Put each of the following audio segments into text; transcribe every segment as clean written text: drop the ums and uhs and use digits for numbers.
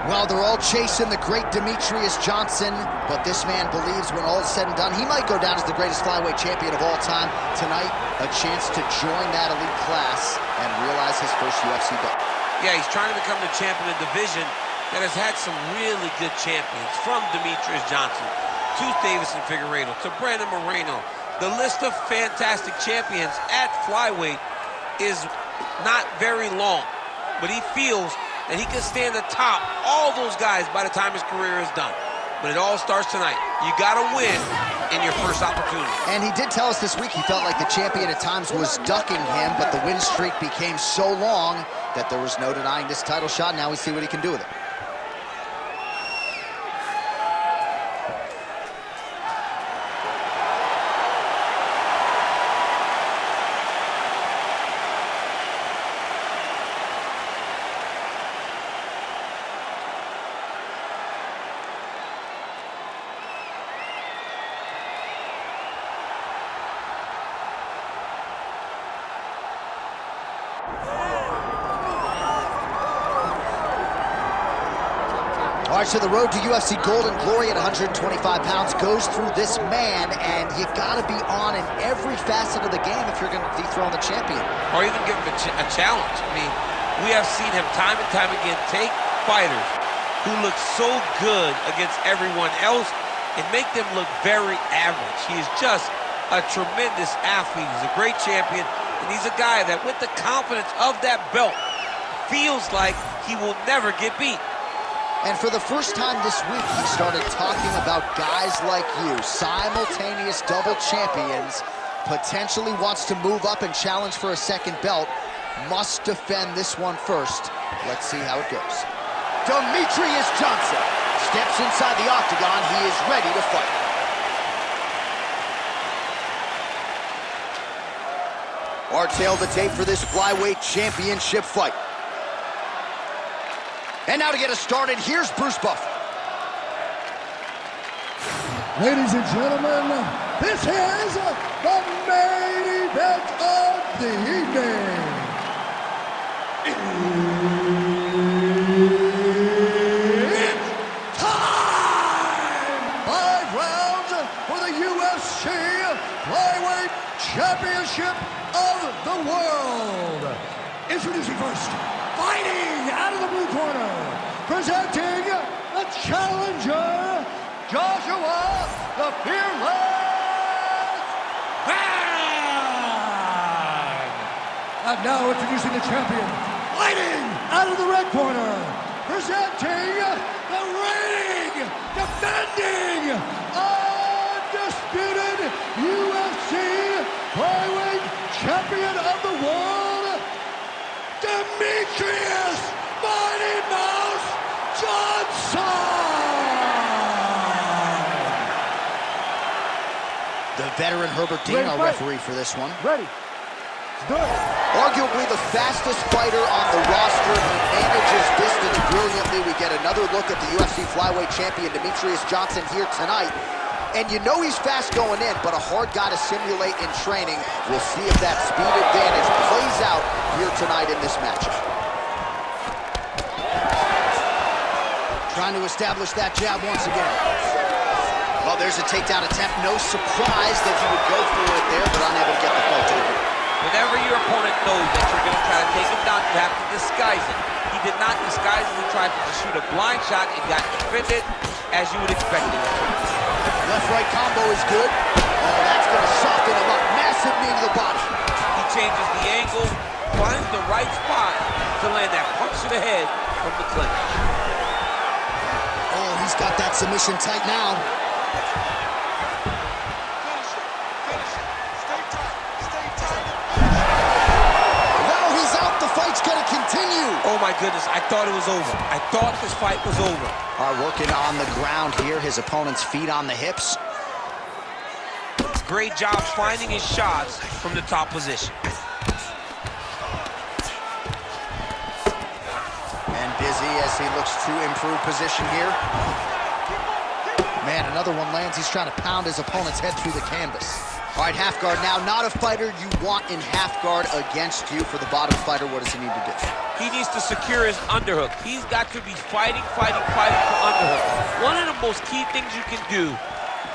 Well, they're all chasing the great Demetrious Johnson, but this man believes when all is said and done, he might go down as the greatest flyweight champion of all time. Tonight, a chance to join that elite class and realize his first UFC belt. Yeah, he's trying to become the champion of the division that has had some really good champions, from Demetrious Johnson to Davison Figueiredo to Brandon Moreno. The list of fantastic champions at flyweight is not very long, but he feels that he can stand atop all those guys by the time his career is done. But it all starts tonight. You gotta win in your first opportunity. And he did tell us this week he felt like the champion at times was ducking him, but the win streak became so long that there was no denying this title shot. Now we see what he can do with it. All right, so the road to UFC Golden Glory at 125 pounds goes through this man, and you gotta be on in every facet of the game if you're gonna dethrone the champion. Or even give him a challenge. I mean, we have seen him time and time again take fighters who look so good against everyone else and make them look very average. He is just a tremendous athlete. He's a great champion, and he's a guy that with the confidence of that belt feels like he will never get beat. And for the first time this week, he started talking about guys like you, simultaneous double champions, potentially wants to move up and challenge for a second belt, must defend this one first. Let's see how it goes. Demetrious Johnson steps inside the octagon. He is ready to fight. Our tail the tape for this flyweight championship fight. And now to get us started, here's Bruce Buffer. Ladies and gentlemen, this is the main event of the evening. It's time! 5 rounds for the UFC Flyweight Championship of the World. Introducing first, fighting out of the blue corner, presenting the challenger, Joshua the Fearless Man. And now introducing the champion, fighting out of the red corner, presenting the reigning, defending, undisputed UFC Flyweight Champion of the World, Demetrious Mighty Mouse Johnson! The veteran Herbert Dean, our referee for this one. Ready. Good. Arguably the fastest fighter on the roster. He manages distance brilliantly. We get another look at the UFC flyweight champion, Demetrious Johnson, here tonight. And you know he's fast going in, but a hard guy to simulate in training. We'll see if that speed advantage plays out here tonight in this matchup. Trying to establish that jab once again. Well, there's a takedown attempt. No surprise that he would go for it there, but unable to get the fight to the ground. Whenever your opponent knows that you're going to try to take him down, you have to disguise it. He did not disguise it. He tried to shoot a blind shot and got defended as you would expect him to. Left-right combo is good. Oh, that's going to soften him up. Massive knee to the body. He changes the angle, finds the right spot to land that punch to the head from the clinch. Oh, he's got that submission tight now. Now he's out. The fight's going to continue. Oh, my goodness. I thought it was over. I thought this fight was over. Working on the ground here. His opponent's feet on the hips. Great job finding his shots from the top position. And busy as he looks to improve position here. Man, another one lands. He's trying to pound his opponent's head through the canvas. All right, half guard now. Not a fighter you want in half guard against you. For the bottom fighter, what does he need to do? He needs to secure his underhook. He's got to be fighting for underhook. One of the most key things you can do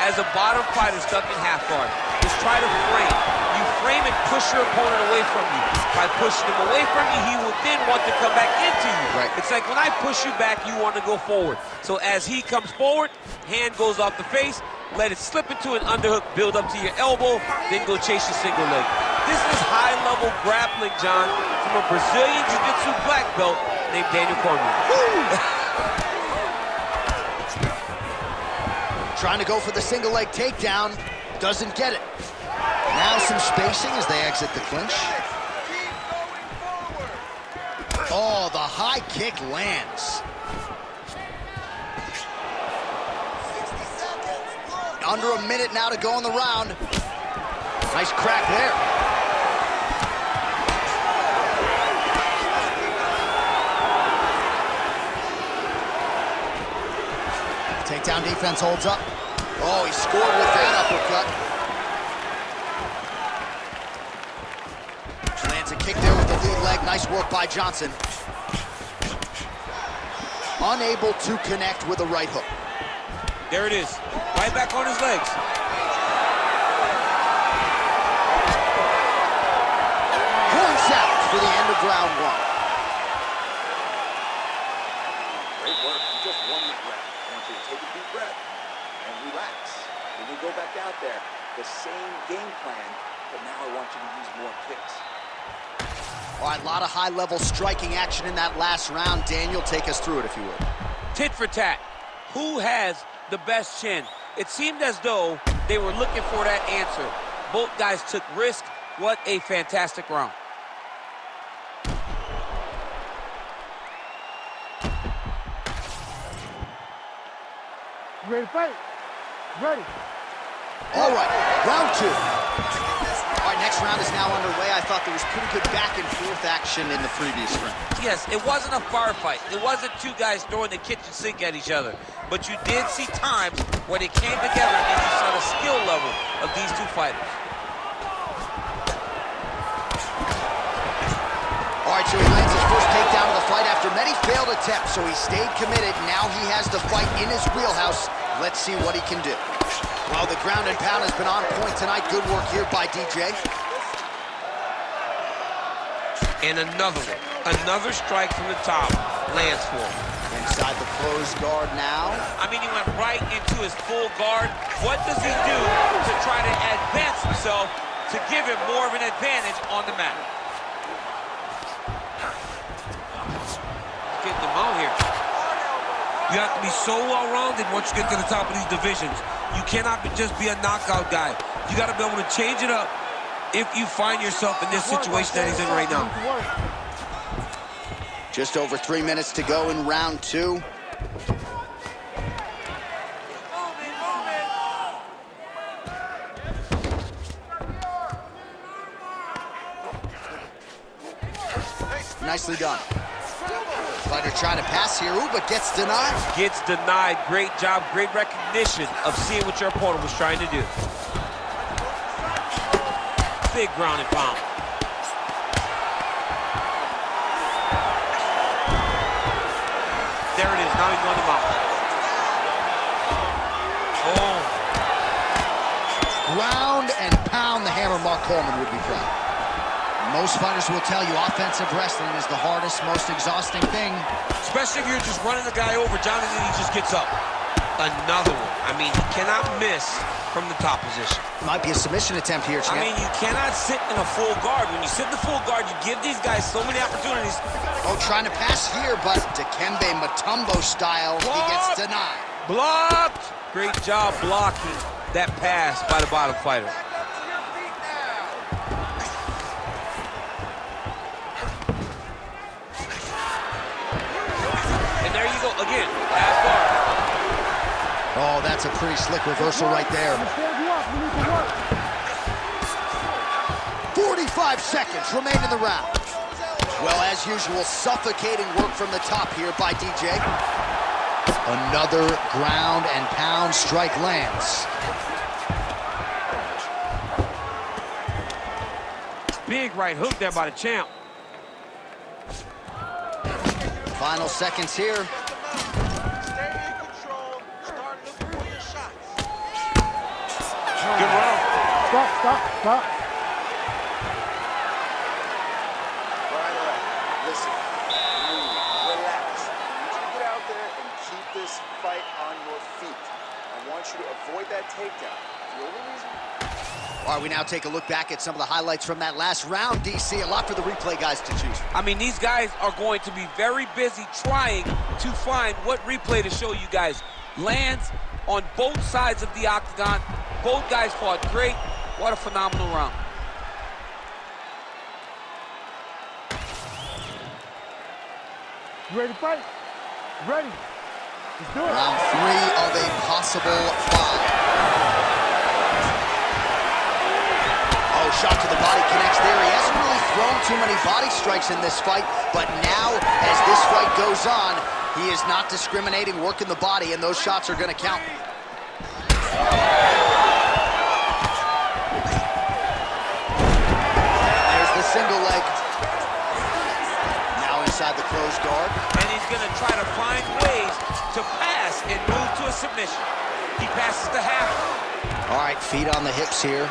as a bottom fighter stuck in half guard is try to frame. You frame and push your opponent away from you. By pushing him away from you, he will then want to come back into you. Right. It's like when I push you back, you want to go forward. So as he comes forward, hand goes off the face, let it slip into an underhook, build up to your elbow, then go chase your single leg. This is high-level grappling, John, from a Brazilian Jiu-Jitsu black belt named Daniel Cormier. Trying to go for the single leg takedown, doesn't get it. Now some spacing as they exit the clinch. Oh, the high kick lands. Under a minute now to go in the round. Nice crack there. Takedown defense holds up. Oh, he scored with that uppercut. Lands a kick there with the lead leg. Nice work by Johnson. Unable to connect with a right hook. There it is. Right back on his legs. Points out for the end of round one. Great work. You just won the breath. I want you to take a deep breath and relax. When we go back out there, the same game plan, but now I want you to use more kicks. All right, a lot of high-level striking action in that last round. Daniel, take us through it, if you would. Tit for tat. Who has the best chin? It seemed as though they were looking for that answer. Both guys took risk. What a fantastic round. You ready to fight? Ready. All right, round two. All right, next round is now underway. I thought there was pretty good back and forth action in the previous round. Yes, it wasn't a firefight. It wasn't two guys throwing the kitchen sink at each other. But you did see times where they came together and you saw the skill level of these two fighters. All right, so he lands his first takedown of the fight after many failed attempts, so he stayed committed. Now he has the fight in his wheelhouse. Let's see what he can do. Well, the ground and pound has been on point tonight. Good work here by DJ. And another one. Another strike from the top lands for him. Inside the closed guard now. I mean, he went right into his full guard. What does he do to try to advance himself to give him more of an advantage on the mat? Getting them out here. You have to be so well-rounded once you get to the top of these divisions. You cannot just be a knockout guy. You got to be able to change it up if you find yourself in this situation that he's in right now. Just over 3 minutes to go in round two. Nicely done. Fighter trying to pass here, ooh, but gets denied. Gets denied. Great job, great recognition of seeing what your opponent was trying to do. Big ground and pound. There it is, now he's on the mount. Oh. Ground and pound, the hammer Mark Coleman would be proud. Most fighters will tell you offensive wrestling is the hardest, most exhausting thing. Especially if you're just running the guy over, Jonathan, he just gets up. Another one. I mean, he cannot miss from the top position. Might be a submission attempt here, Chad. I mean, you cannot sit in a full guard. When you sit in the full guard, you give these guys so many opportunities. Oh, trying to pass here, but Dikembe Mutombo style, he gets denied. Blocked! Great job blocking that pass by the bottom fighter. And there you go, again, half guard. Oh, that's a pretty slick reversal right there. 45 seconds remain in the round. Well, as usual, suffocating work from the top here by DJ. Another ground and pound strike lands. big right hook there by the champ. Final seconds here. Stay in control. Start looking for your shots. Good round. Stop. All right. Listen, breathe, relax. I need you to get out there and keep this fight on your feet. I want you to avoid that takedown. The only reason... All right, we now take a look back at some of the highlights from that last round, DC. A lot for the replay guys to choose from. I mean, these guys are going to be very busy trying to find what replay to show you guys. Lands on both sides of the octagon. Both guys fought great. What a phenomenal round. You ready to fight? Ready. Let's do it. Round 3 of a possible 5. Oh, shot to the body connects there. He hasn't really thrown too many body strikes in this fight, but now, as this fight goes on, he is not discriminating, working the body, and those shots are going to count. There's the single leg. Now inside the closed guard. And he's going to try to find ways to pass and move to a submission. He passes the half. All right, feet on the hips here.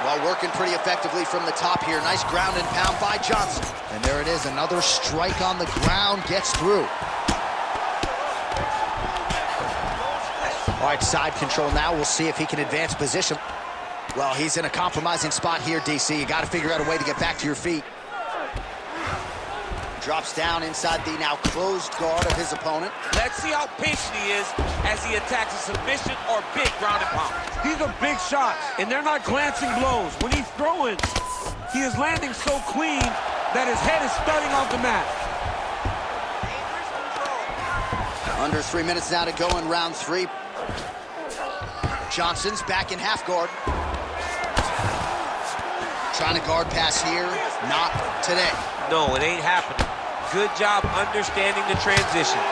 Well, working pretty effectively from the top here. Nice ground and pound by Johnson. And there it is, another strike on the ground, gets through. All right, side control now. We'll see if he can advance position. Well, he's in a compromising spot here, DC. You got to figure out a way to get back to your feet. Drops down inside the now closed guard of his opponent. Let's see how patient he is as he attacks a submission or big ground and pound. These are big shots, and they're not glancing blows. When he's throwing, he is landing so clean that his head is thudding off the mat. Under 3 minutes now to go in round 3. Johnson's back in half guard. Trying to guard pass here, not today. No, it ain't happening. Good job understanding the transition.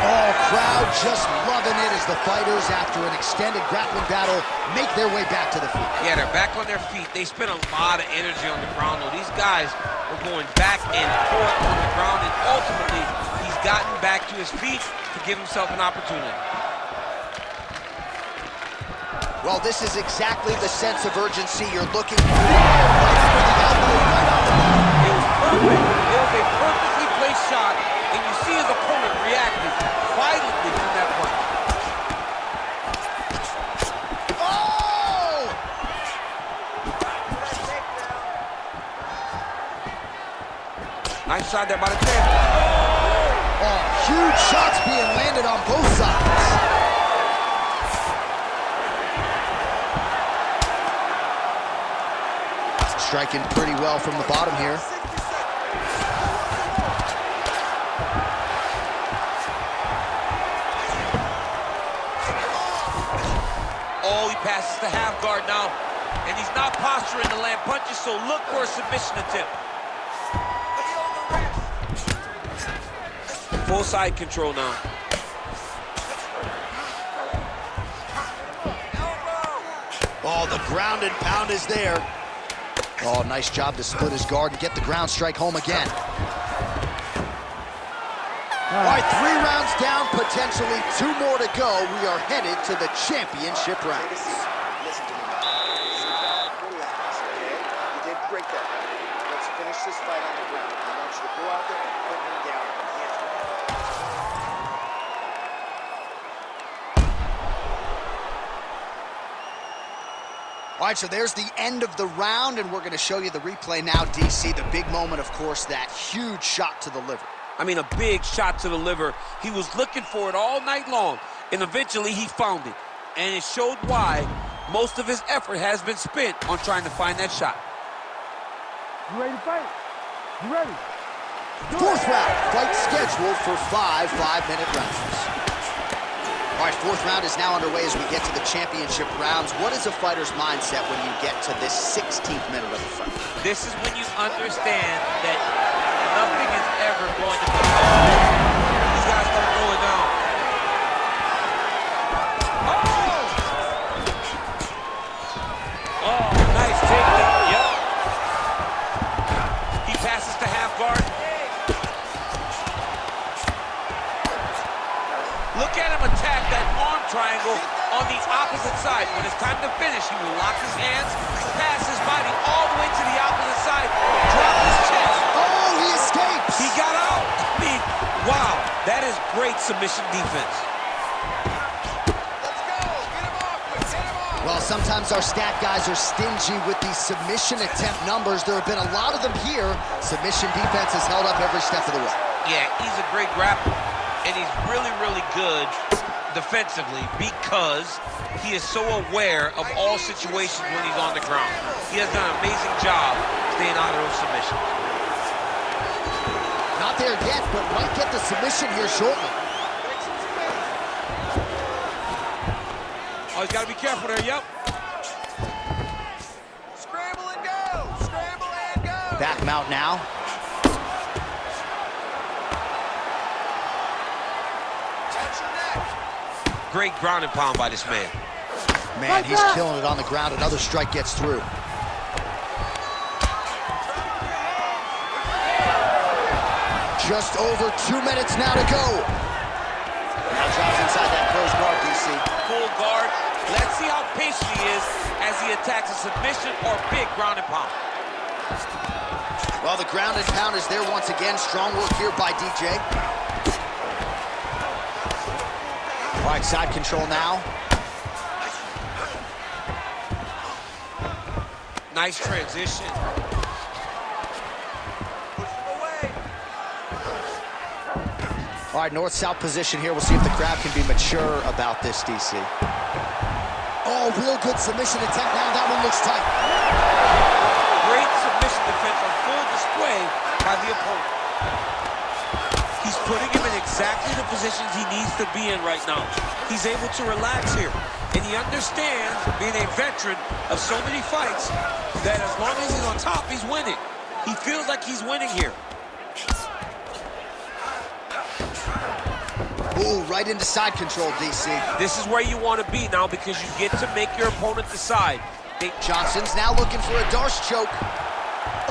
Oh, crowd just loving it as the fighters, after an extended grappling battle, make their way back to the feet. Yeah, they're back on their feet. They spent a lot of energy on the ground, though. These guys were going back and forth on the ground, and ultimately, he's gotten back to his feet to give himself an opportunity. Well, this is exactly the sense of urgency you're looking for. Right under the elbow, right on the body. It was perfect. It was a perfectly placed shot, and you see his opponent reacting violently from that punch. Oh! Nice shot there by the champ. Oh, huge shots being landed on both sides. Striking pretty well from the bottom here. Oh, he passes the half guard now, and he's not posturing to land punches, so look for a submission attempt. Full side control now. Oh, the ground and pound is there. Oh, nice job to split his guard and get the ground strike home again. All right, 3 rounds down, potentially 2 more to go. We are headed to the championship rounds. Listen to me. Sit back, relax, okay? You did great that round. Let's finish this fight on the ground. I want you to go out there and put him down and hands him. All right, so there's the end of the round, and we're going to show you the replay now, DC. The big moment, of course, that huge shot to the liver. I mean, a big shot to the liver. He was looking for it all night long, and eventually he found it. And it showed why most of his effort has been spent on trying to find that shot. You ready to fight? You ready? 4th round, fight scheduled for 5 5-minute rounds. All right, 4th round is now underway as we get to the championship rounds. What is a fighter's mindset when you get to this 16th minute of the fight? This is when you understand that nothing is ever going to be done. These guys are going down. Oh! Oh, Look at him attack that arm triangle on the opposite side. When it's time to finish, he will lock his hands, pass his body all the way to the opposite side, drop his chest. Oh, he escapes! He got out. I mean, wow, that is great submission defense. Let's go. Get him off. Get him off. Well, sometimes our stat guys are stingy with these submission attempt numbers. There have been a lot of them here. Submission defense has held up every step of the way. Yeah, he's a great grappler, and he's really, really good defensively because he is so aware of all situations when he's on the ground. He has done an amazing job staying out of those submissions. Not there yet, but might get the submission here shortly. Oh, he's got to be careful there, yep. Scramble and go. Scramble and go. Back mount now. Watch your neck. Great ground and pound by this man. Man, he's killing it on the ground. Another strike gets through. Just over 2 minutes now to go. Now drops inside that closed guard, DC. Full guard. Let's see how patient he is as he attacks a submission or big ground and pound. Well, the ground and pound is there once again. Strong work here by DJ. All right, side control now. Nice transition. Push him away. All right, north-south position here. We'll see if the crowd can be mature about this, DC. Oh, real good submission attempt now. That one looks tight. Great submission defense on full display by the opponent. He's putting him in exactly the positions he needs to be in right now. He's able to relax here. And he understands, being a veteran of so many fights, that as long as he's on top, he's winning. He feels like he's winning here. Ooh, right into side control, DC. This is where you want to be now because you get to make your opponent decide. Johnson's now looking for a Darce choke.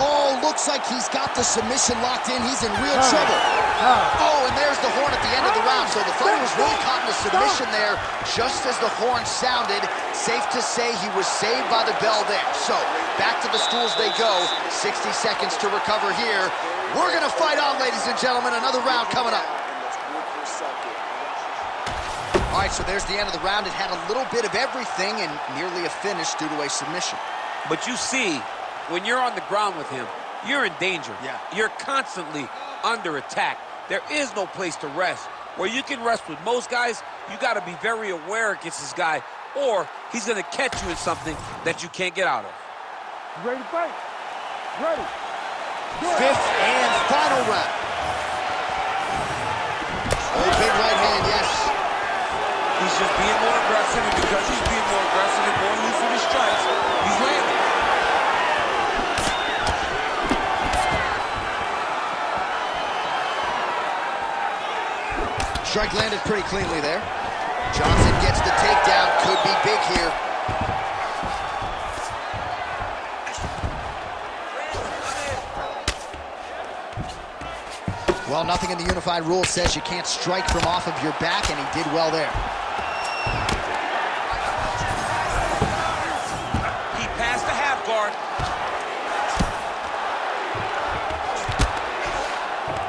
Oh, looks like he's got the submission locked in. He's in real trouble. Oh, and there's the horn at the end of the round. So the fighter was really caught in a submission there just as the horn sounded. Safe to say he was saved by the bell there. So back to the stools they go. 60 seconds to recover here. We're going to fight on, ladies and gentlemen. Another round coming up. All right, so there's the end of the round. It had a little bit of everything and nearly a finish due to a submission. But you see, when you're on the ground with him, you're in danger. Yeah. You're constantly under attack. There is no place to rest. Where you can rest with most guys, you got to be very aware against this guy, or he's going to catch you in something that you can't get out of. You ready to fight? Ready. Fifth and final round. Oh, big right hand, yes. He's just being more aggressive, and because he's being more aggressive and more loose with his strikes, he's landing. Strike landed pretty cleanly there. Johnson gets the takedown. Could be big here. Well, nothing in the unified rules says you can't strike from off of your back, and he did well there. He passed the half guard.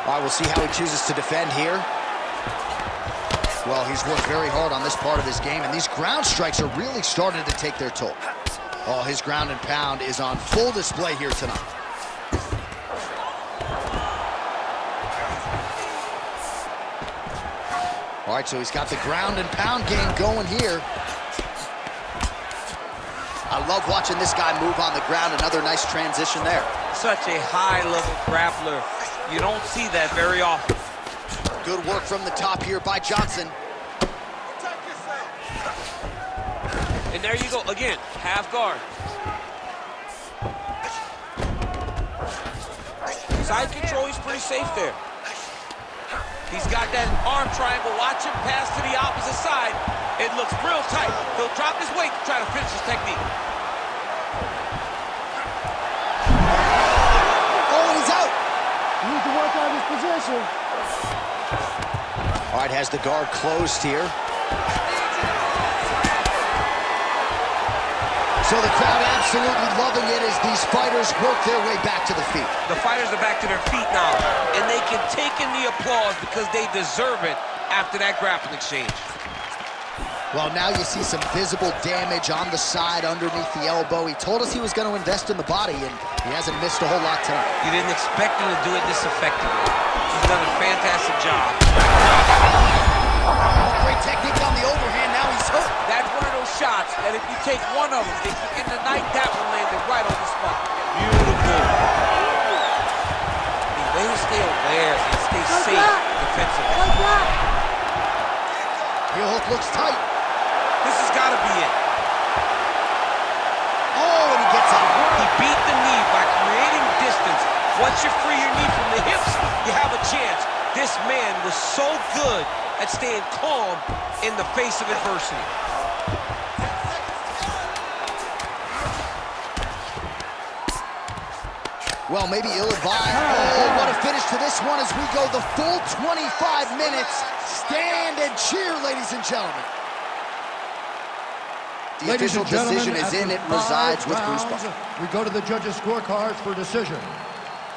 All right, we'll see how he chooses to defend here. Well, he's worked very hard on this part of his game, and these ground strikes are really starting to take their toll. Oh, his ground and pound is on full display here tonight. All right, so he's got the ground and pound game going here. I love watching this guy move on the ground. Another nice transition there. Such a high-level grappler. You don't see that very often. Good work from the top here by Johnson. Protect yourself. And there you go, again, half guard. Side control, he's pretty safe there. He's got that arm triangle. Watch him pass to the opposite side. It looks real tight. He'll drop his weight to try to finish his technique. Oh, and he's out. You need to work on this position. All right, right, has the guard closed here. So the crowd absolutely loving it as these fighters work their way back to the feet. The fighters are back to their feet now, and they can take in the applause because they deserve it after that grappling exchange. Well, now you see some visible damage on the side underneath the elbow. He told us he was going to invest in the body, and he hasn't missed a whole lot tonight. You didn't expect him to do it this effectively. He's done a fantastic job. Great technique on the overhand. Now he's hurt. That's one of those shots that if you take one of them, if you end the night, that one landed right on the spot. Beautiful. The way to stay aware and stay safe defensively. Heel hook looks tight. This has got to be it. Oh, and he gets out. He beat the knee by creating distance. Once you free your knee from the hips, you have a chance. This man was so good at staying calm in the face of adversity. Well, maybe ill-advised. Oh, what a finish to this one as we go the full 25 minutes. Stand and cheer, ladies and gentlemen. The official decision is in. It resides with Goosebumps. We go to the judges' scorecards for decision.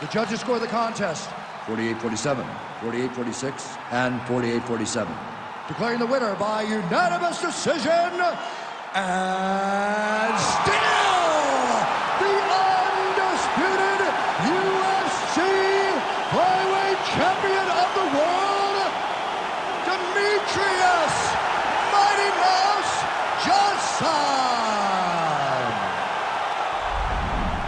The judges score the contest 48-47, 48-46, and 48-47. Declaring the winner by unanimous decision, and still the undisputed UFC flyweight champion of the world, Demetrious Mighty Mouse Johnson.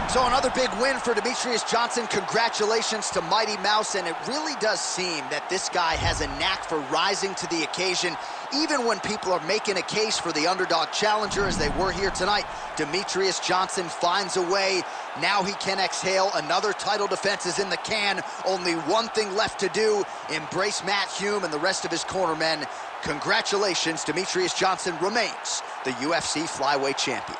So another big win for Demetrious Johnson. Congratulations to Mighty Mouse, and it really does seem that this guy has a knack for rising to the occasion. Even when people are making a case for the underdog challenger, as they were here tonight, Demetrious Johnson finds a way. Now he can exhale. Another title defense is in the can. Only one thing left to do, embrace Matt Hume and the rest of his cornermen. Congratulations, Demetrious Johnson remains the UFC flyweight champion.